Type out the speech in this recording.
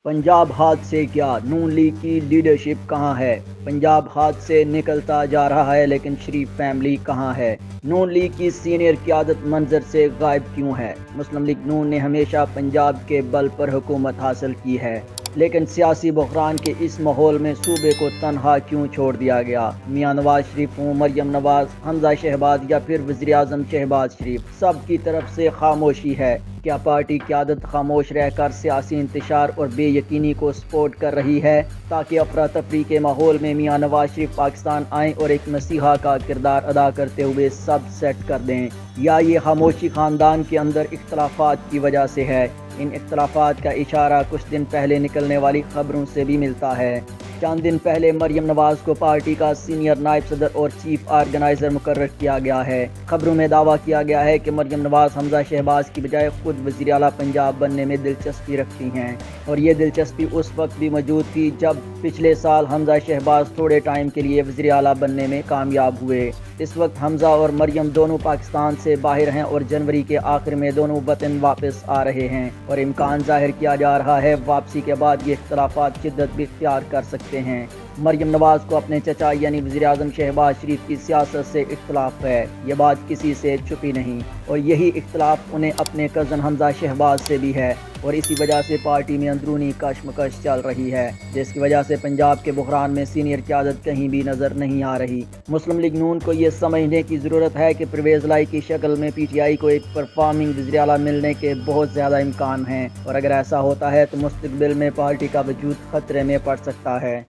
पंजाब हाथ से क्या, नून लीग की लीडरशिप कहाँ है। पंजाब हाथ से निकलता जा रहा है लेकिन शरीफ फैमिली कहाँ है। नून लीग की सीनियर क़यादत मंजर से गायब क्यों है। मुस्लिम लीग नून ने हमेशा पंजाब के बल पर हुकूमत हासिल की है, लेकिन सियासी बहरान के इस माहौल में सूबे को तनहा क्यों छोड़ दिया गया। मियां नवाज शरीफ हूँ, मरियम नवाज, हमजा शहबाज या फिर वज़ीर आज़म शहबाज शरीफ, सब की तरफ से खामोशी है। क्या पार्टी क़यादत खामोश रहकर सियासी इंतशार और बेयकीनी को सपोर्ट कर रही है ताकि अफरा तफरी के माहौल में मियां नवाज शरीफ पाकिस्तान आएँ और एक मसीहा का किरदार अदा करते हुए सब सेट कर दें, या ये खामोशी ख़ानदान के अंदर इख्तलाफात की वजह से है। इन इख्तलाफात का इशारा कुछ दिन पहले निकलने वाली खबरों से भी मिलता है। चंद दिन पहले मरियम नवाज को पार्टी का सीनियर नायब सदर और चीफ ऑर्गेनाइजर मुकर्रर किया गया है। खबरों में दावा किया गया है कि मरियम नवाज हमजा शहबाज की बजाय खुद वज़ीर आला पंजाब बनने में दिलचस्पी रखती हैं, और ये दिलचस्पी उस वक्त भी मौजूद थी जब पिछले साल हमजा शहबाज थोड़े टाइम के लिए वज़ीर आला बनने में कामयाब हुए। इस वक्त हमजा और मरियम दोनों पाकिस्तान से बाहर हैं और जनवरी के आखिर में दोनों वतन वापस आ रहे हैं, और इम्कान जाहिर किया जा रहा है वापसी के बाद ये इख्तलाफात शिद्दत भी इख्तियार कर सकते हैं। मरियम नवाज को अपने चचा यानी वज़ीर आज़म शहबाज शरीफ की सियासत से इख्तलाफ है, ये बात किसी से छुपी नहीं, और यही इख्तलाफ उन्हें अपने कज़न हमजा शहबाज से भी है, और इसी वजह से पार्टी में अंदरूनी कशमकश चल रही है, जिसकी वजह से पंजाब के बहरान में सीनियर क़यादत कहीं भी नज़र नहीं आ रही। मुस्लिम लीग नून को ये समझने की ज़रूरत है कि परवेज़ लाई की शक्ल में PTI को एक परफॉर्मिंग वज़ीर आला मिलने के बहुत ज़्यादा इम्कान हैं, और अगर ऐसा होता है तो मुस्तक़बिल में पार्टी का वजूद खतरे में पड़ सकता है।